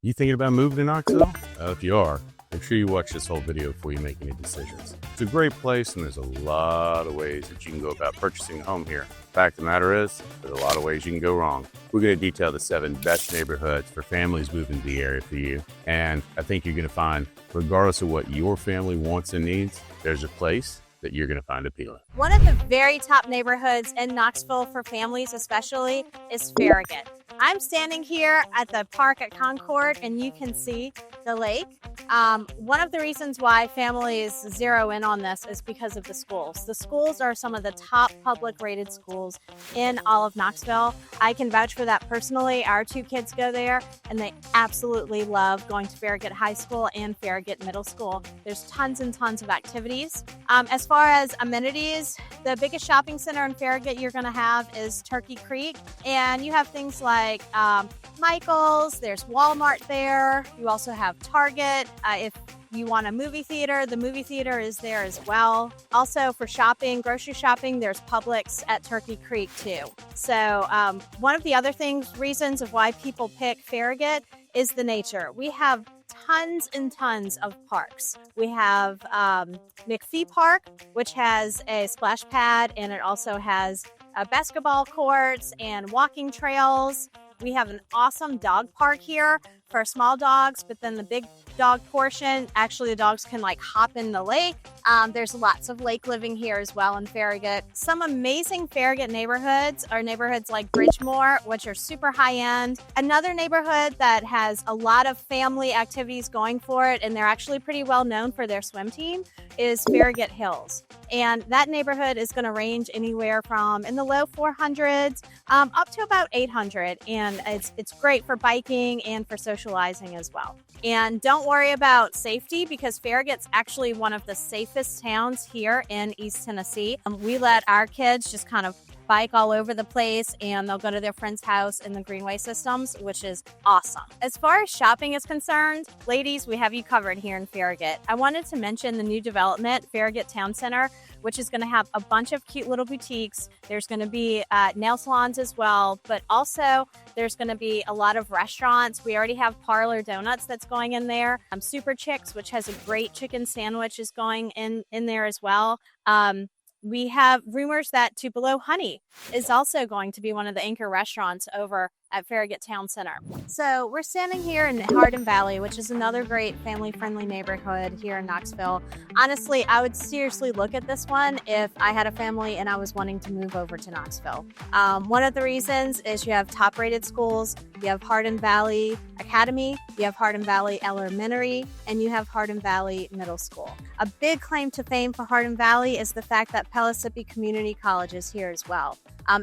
You thinking about moving to Knoxville? If you are, make sure you watch this whole video before you make any decisions. It's a great place and there's a lot of ways that you can go about purchasing a home here. Fact of the matter is, there's a lot of ways you can go wrong. We're going to detail the 7 best neighborhoods for families moving to the area for you. And I think you're going to find, regardless of what your family wants and needs, there's a place that you're going to find appealing. One of the very top neighborhoods in Knoxville for families especially is Farragut. I'm standing here at the park at Concord and you can see the lake. One of the reasons why families zero in on this is because of the schools. The schools are some of the top public rated schools in all of Knoxville. I can vouch for that personally. Our 2 kids go there and they absolutely love going to Farragut High School and Farragut Middle School. There's tons and tons of activities. As far as amenities, the biggest shopping center in Farragut you're going to have is Turkey Creek, and you have things like Michael's, there's Walmart there. You also have Target. If you want a movie theater, the movie theater is there as well. Also for shopping, grocery shopping, there's Publix at Turkey Creek too. So one of the other reasons of why people pick Farragut is the nature. We have tons and tons of parks. We have McPhee Park, which has a splash pad, and it also has basketball courts and walking trails. We have an awesome dog park here for small dogs, but then the big dog portion, actually the dogs can like hop in the lake. There's lots of lake living here as well in Farragut. Some amazing Farragut neighborhoods are neighborhoods like Bridgemore, which are super high end. Another neighborhood that has a lot of family activities going for it, and they're actually pretty well known for their swim team, is Farragut Hills. And that neighborhood is going to range anywhere from in the low 400s up to about 800. And it's great for biking and for socializing as well. And don't worry about safety, because Farragut's actually one of the safest towns here in East Tennessee. We let our kids just kind of bike all over the place, and they'll go to their friend's house in the Greenway systems, which is awesome. As far as shopping is concerned, ladies, we have you covered here in Farragut. I wanted to mention the new development, Farragut Town Center, which is going to have a bunch of cute little boutiques. There's going to be nail salons as well, but also there's going to be a lot of restaurants. We already have Parlor Donuts that's going in there. Super Chicks, which has a great chicken sandwich, is going in there as well. We have rumors that Tupelo Honey is also going to be one of the anchor restaurants over at Farragut Town Center. So we're standing here in Hardin Valley, which is another great family-friendly neighborhood here in Knoxville. Honestly, I would seriously look at this one if I had a family and I was wanting to move over to Knoxville. One of the reasons is you have top-rated schools. You have Hardin Valley Academy, you have Hardin Valley Elementary, and you have Hardin Valley Middle School. A big claim to fame for Hardin Valley is the fact that Pellissippi Community College is here as well.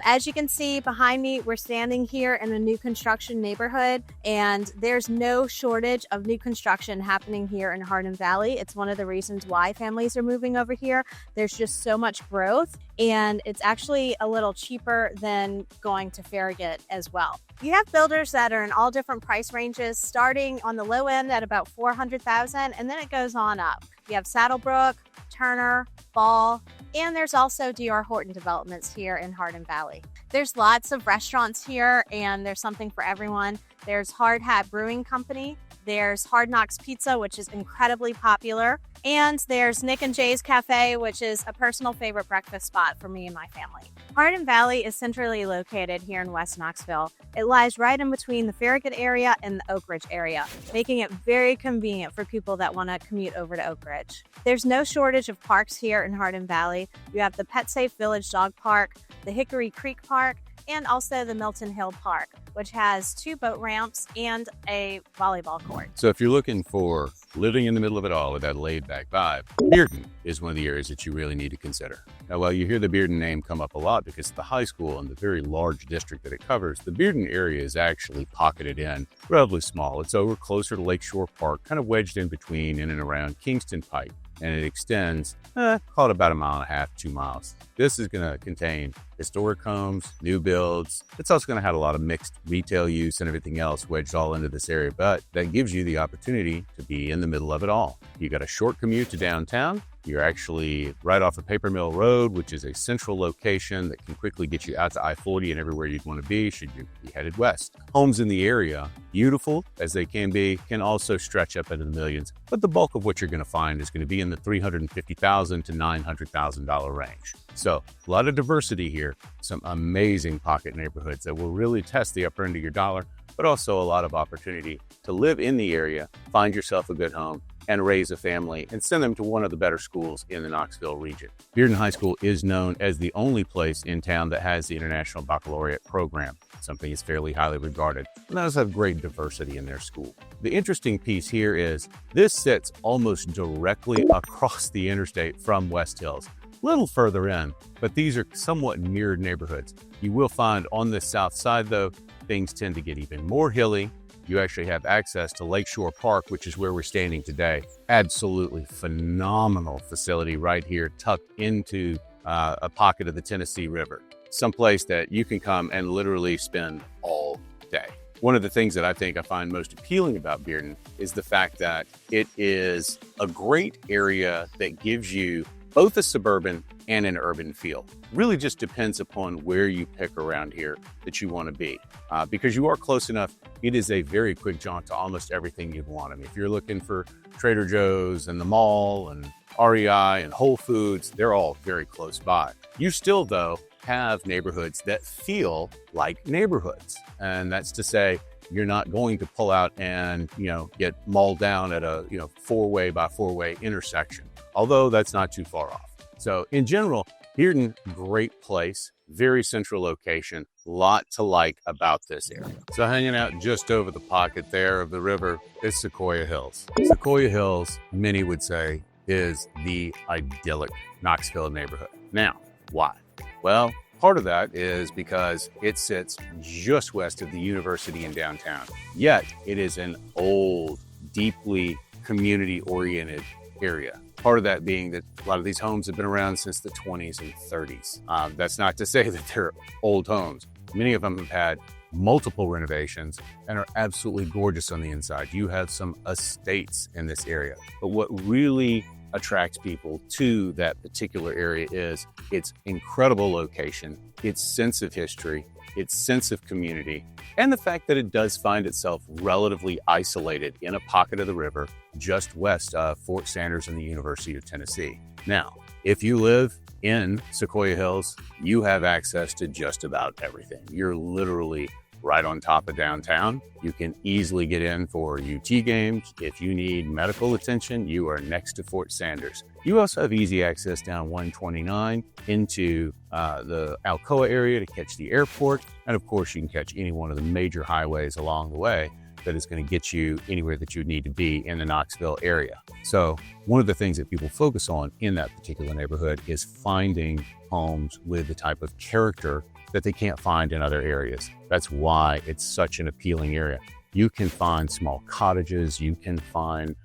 As you can see behind me, we're standing here in a new construction neighborhood, and there's no shortage of new construction happening here in Hardin Valley. It's one of the reasons why families are moving over here. There's just so much growth, and it's actually a little cheaper than going to Farragut as well. You have builders that are in all different price ranges, starting on the low end at about $400,000, and then it goes on up. You have Saddlebrook, Turner, Ball, and there's also D.R. Horton developments here in Hardin Valley. There's lots of restaurants here, and there's something for everyone. There's Hard Hat Brewing Company. There's Hard Knocks Pizza, which is incredibly popular. And there's Nick and Jay's Cafe, which is a personal favorite breakfast spot for me and my family. Hardin Valley is centrally located here in West Knoxville. It lies right in between the Farragut area and the Oak Ridge area, making it very convenient for people that want to commute over to Oak Ridge. There's no shortage of parks here in Hardin Valley. You have the Pet Safe Village Dog Park, the Hickory Creek Park, and also the Milton Hill Park, which has 2 boat ramps and a volleyball court. So if you're looking for living in the middle of it all with that laid-back vibe, Bearden is one of the areas that you really need to consider. Now, while you hear the Bearden name come up a lot because of the high school and the very large district that it covers, the Bearden area is actually pocketed in relatively small. It's over closer to Lakeshore Park, kind of wedged in between in and around Kingston Pike, and it extends, call it about 1.5 miles, 2 miles. This is going to contain historic homes, new builds. It's also going to have a lot of mixed retail use and everything else wedged all into this area, but that gives you the opportunity to be in the middle of it all. You got a short commute to downtown. You're actually right off of Paper Mill Road, which is a central location that can quickly get you out to I-40 and everywhere you'd want to be should you be headed west. Homes in the area, beautiful as they can be, can also stretch up into the millions, but the bulk of what you're going to find is going to be in the $350,000 to $900,000 range. So a lot of diversity here, some amazing pocket neighborhoods that will really test the upper end of your dollar, but also a lot of opportunity to live in the area, find yourself a good home, and raise a family and send them to one of the better schools in the Knoxville region. Bearden High School is known as the only place in town that has the International Baccalaureate program, something is fairly highly regarded, and those have great diversity in their school. The interesting piece here is this sits almost directly across the interstate from West Hills. A little further in, but these are somewhat mirrored neighborhoods. You will find on the south side, though, things tend to get even more hilly. You actually have access to Lakeshore Park, which is where we're standing today. Absolutely phenomenal facility right here, tucked into a pocket of the Tennessee River. Someplace that you can come and literally spend all day. One of the things that I find most appealing about Bearden is the fact that it is a great area that gives you both a suburban and an urban feel. Really just depends upon where you pick around here that you want to be. Because you are close enough, it is a very quick jaunt to almost everything you'd want. I mean, if you're looking for Trader Joe's and the mall and REI and Whole Foods, they're all very close by. You still, though, have neighborhoods that feel like neighborhoods. And that's to say, you're not going to pull out and, get mauled down at a, 4-way by 4-way intersection, although that's not too far off. So in general, Bearden, great place, very central location, lot to like about this area. So hanging out just over the pocket there of the river is Sequoia Hills. Sequoia Hills, many would say, is the idyllic Knoxville neighborhood. Now, why? Well, part of that is because it sits just west of the university in downtown. Yet it is an old, deeply community-oriented area. Part of that being that a lot of these homes have been around since the 20s and 30s. That's not to say that they're old homes. Many of them have had multiple renovations and are absolutely gorgeous on the inside. You have some estates in this area. But what really attracts people to that particular area is its incredible location, its sense of history, its sense of community, and the fact that it does find itself relatively isolated in a pocket of the river just west of Fort Sanders and the University of Tennessee. Now, if you live in Sequoia Hills, you have access to just about everything. You're literally right on top of downtown. You can easily get in for UT games. If you need medical attention, you are next to Fort Sanders. You also have easy access down 129 into the Alcoa area to catch the airport. And of course, you can catch any one of the major highways along the way that is going to get you anywhere that you need to be in the Knoxville area. So one of the things that people focus on in that particular neighborhood is finding homes with the type of character that they can't find in other areas. That's why it's such an appealing area. You can find small cottages, you can find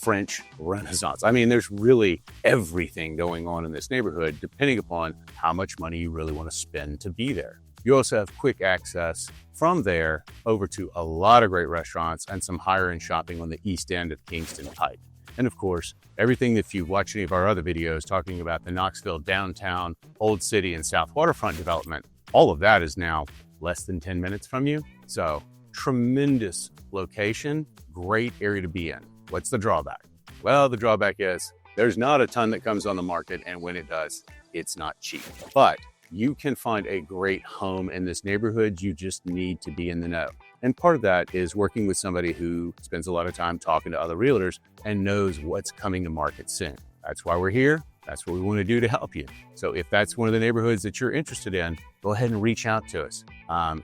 French Renaissance. I mean, there's really everything going on in this neighborhood, depending upon how much money you really want to spend to be there. You also have quick access from there over to a lot of great restaurants and some higher end shopping on the east end of Kingston Pike. And of course, everything, if you've watched any of our other videos talking about the Knoxville downtown, Old City, and South Waterfront development, all of that is now less than 10 minutes from you. So tremendous location, great area to be in. What's the drawback? Well, the drawback is there's not a ton that comes on the market, and when it does, it's not cheap. But you can find a great home in this neighborhood. You just need to be in the know. And part of that is working with somebody who spends a lot of time talking to other realtors and knows what's coming to market soon. That's why we're here. That's what we want to do to help you. So if that's one of the neighborhoods that you're interested in, go ahead and reach out to us.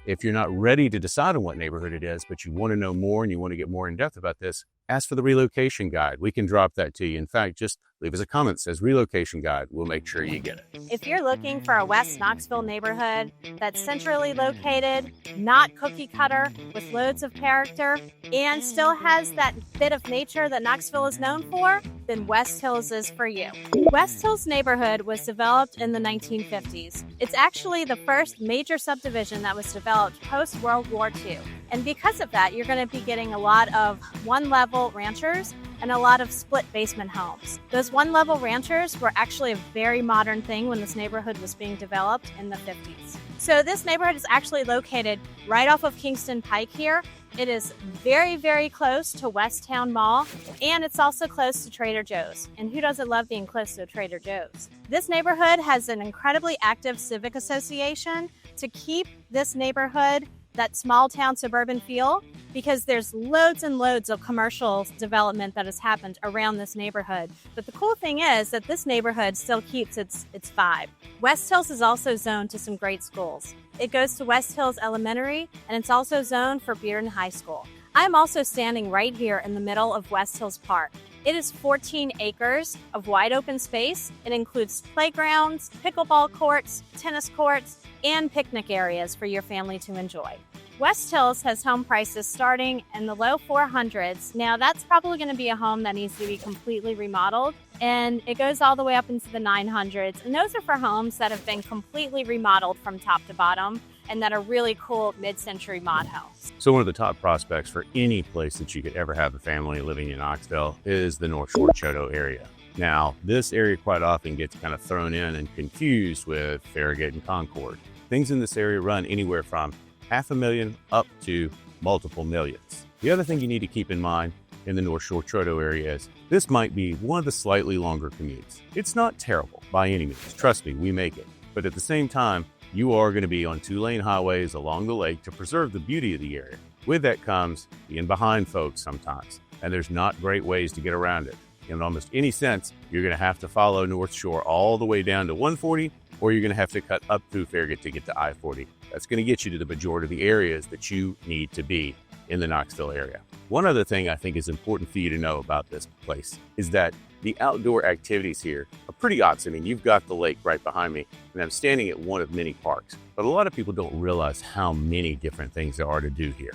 If you're not ready to decide on what neighborhood it is, but you want to know more and you want to get more in depth about this, ask for the relocation guide. We can drop that to you. In fact, just leave us a comment that says relocation guide. We'll make sure you get it. If you're looking for a West Knoxville neighborhood that's centrally located, not cookie cutter, with loads of character, and still has that bit of nature that Knoxville is known for, then West Hills is for you. West Hills neighborhood was developed in the 1950s. It's actually the first major subdivision that was developed post-World War II. And because of that, you're going to be getting a lot of one-level ranchers and a lot of split basement homes. Those one-level ranchers were actually a very modern thing when this neighborhood was being developed in the 50s. So this neighborhood is actually located right off of Kingston Pike here. It is very, very close to West Town Mall, and it's also close to Trader Joe's. And who doesn't love being close to Trader Joe's? This neighborhood has an incredibly active civic association to keep this neighborhood that small town suburban feel, because there's loads and loads of commercial development that has happened around this neighborhood. But the cool thing is that this neighborhood still keeps its vibe. West Hills is also zoned to some great schools. It goes to West Hills Elementary, and it's also zoned for Bearden High School. I'm also standing right here in the middle of West Hills Park. It is 14 acres of wide open space. It includes playgrounds, pickleball courts, tennis courts, and picnic areas for your family to enjoy. West Hills has home prices starting in the low 400s. Now that's probably going to be a home that needs to be completely remodeled, and it goes all the way up into the 900s. And those are for homes that have been completely remodeled from top to bottom and that are really cool mid-century mod homes. So one of the top prospects for any place that you could ever have a family living in Knoxville is the North Shore Choteau area. Now, this area quite often gets kind of thrown in and confused with Farragut and Concord. Things in this area run anywhere from $500,000 up to multiple millions. The other thing you need to keep in mind in the North Shore Choteau area is this might be one of the slightly longer commutes. It's not terrible by any means. Trust me, we make it. But at the same time, you are going to be on 2-lane highways along the lake to preserve the beauty of the area. With that comes being behind folks sometimes, and there's not great ways to get around it. In almost any sense, you're going to have to follow North Shore all the way down to 140, or you're going to have to cut up through Farragut to get to I-40. That's going to get you to the majority of the areas that you need to be in the Knoxville area. One other thing I think is important for you to know about this place is that the outdoor activities here are pretty awesome. I mean, you've got the lake right behind me, and I'm standing at one of many parks. But a lot of people don't realize how many different things there are to do here.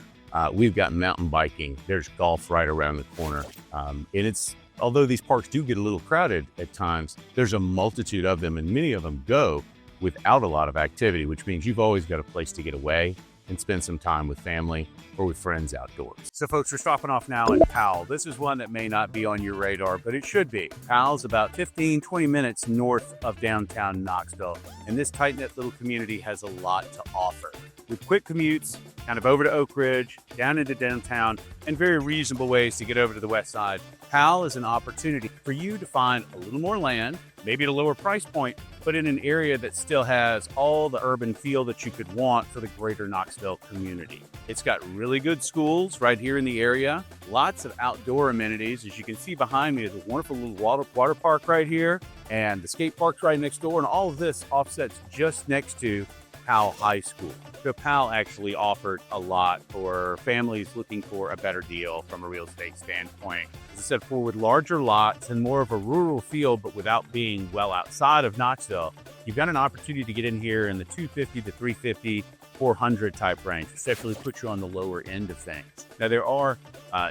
We've got mountain biking. There's golf right around the corner. Although these parks do get a little crowded at times, there's a multitude of them, and many of them go without a lot of activity, which means you've always got a place to get away and spend some time with family or with friends outdoors. So folks, we're stopping off now in Powell. This is one that may not be on your radar, but it should be. Powell's about 15-20 minutes north of downtown Knoxville, and this tight-knit little community has a lot to offer. With quick commutes, kind of over to Oak Ridge, down into downtown, and very reasonable ways to get over to the west side, Powell is an opportunity for you to find a little more land, maybe at a lower price point, but in an area that still has all the urban feel that you could want for the greater Knoxville community. It's got really good schools right here in the area, lots of outdoor amenities. As you can see behind me is a wonderful little water park right here, and the skate park's right next door, and all of this offsets just next to Powell High School. So Powell actually offered a lot for families looking for a better deal from a real estate standpoint. As I said, with larger lots and more of a rural feel, but without being well outside of Knoxville, you've got an opportunity to get in here in the 250 to 350, 400 type range, which definitely puts you on the lower end of things. Now, there are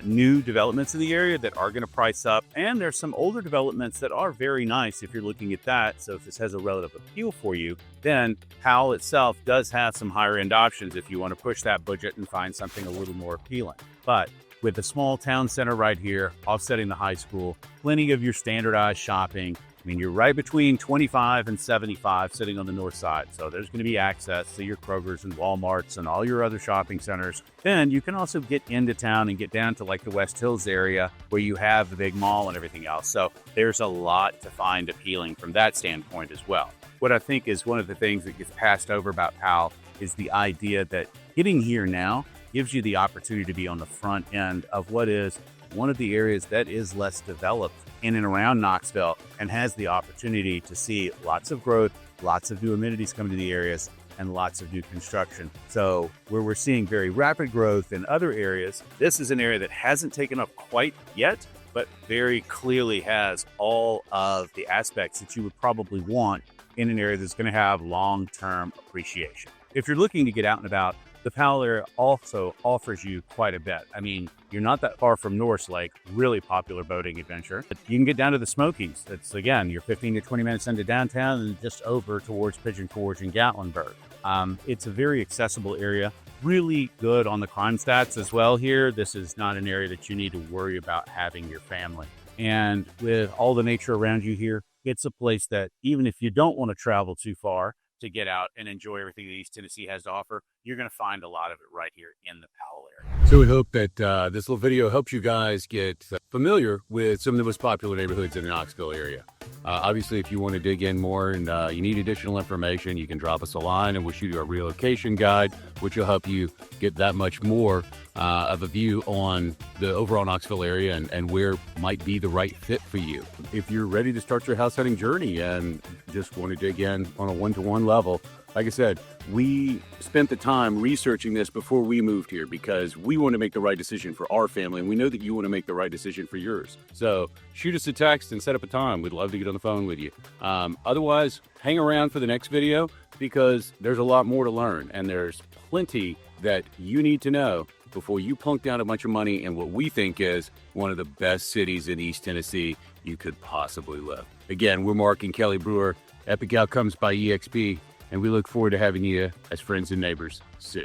new developments in the area that are going to price up, and there's some older developments that are very nice if you're looking at that. So if this has a relative appeal for you, then Powell itself does have some higher end options if you want to push that budget and find something a little more appealing. But with the small town center right here, offsetting the high school, plenty of your standardized shopping. I mean, you're right between 25 and 75 sitting on the north side. So there's going to be access to your Kroger's and Walmart's and all your other shopping centers. Then you can also get into town and get down to like the West Hills area where you have the big mall and everything else. So there's a lot to find appealing from that standpoint as well. What I think is one of the things that gets passed over about Powell is the idea that getting here now gives you the opportunity to be on the front end of what is one of the areas that is less developed in and around Knoxville, and has the opportunity to see lots of growth, lots of new amenities come to the areas, and lots of new construction. So where we're seeing very rapid growth in other areas, this is an area that hasn't taken up quite yet, but very clearly has all of the aspects that you would probably want in an area that's going to have long-term appreciation. If you're looking to get out and about The Powell area also offers you quite a bit. I mean, you're not that far from Norse Lake, really popular boating adventure. You can get down to the Smokies. It's, again, you're 15 to 20 minutes into downtown and just over towards Pigeon Forge and Gatlinburg. It's a very accessible area, really good on the crime stats as well here. This is not an area that you need to worry about having your family. And with all the nature around you here, it's a place that even if you don't want to travel too far to get out and enjoy everything that East Tennessee has to offer, you're going to find a lot of it right here in the Powell area. So we hope that this little video helps you guys get familiar with some of the most popular neighborhoods in the Knoxville area. Obviously, if you want to dig in more and you need additional information, you can drop us a line and we'll shoot you a relocation guide, which will help you get that much more of a view on the overall Knoxville area and where might be the right fit for you. If you're ready to start your house hunting journey and just want to dig in on a one-to-one level, like I said, we spent the time researching this before we moved here because we want to make the right decision for our family, and we know that you want to make the right decision for yours. So shoot us a text and set up a time. We'd love to get on the phone with you. Otherwise, hang around for the next video because there's a lot more to learn, and there's plenty that you need to know before you plunk down a bunch of money in what we think is one of the best cities in East Tennessee you could possibly live. Again, we're Mark and Kelly Brewer, Epic Outcomes by EXP, and we look forward to having you as friends and neighbors soon.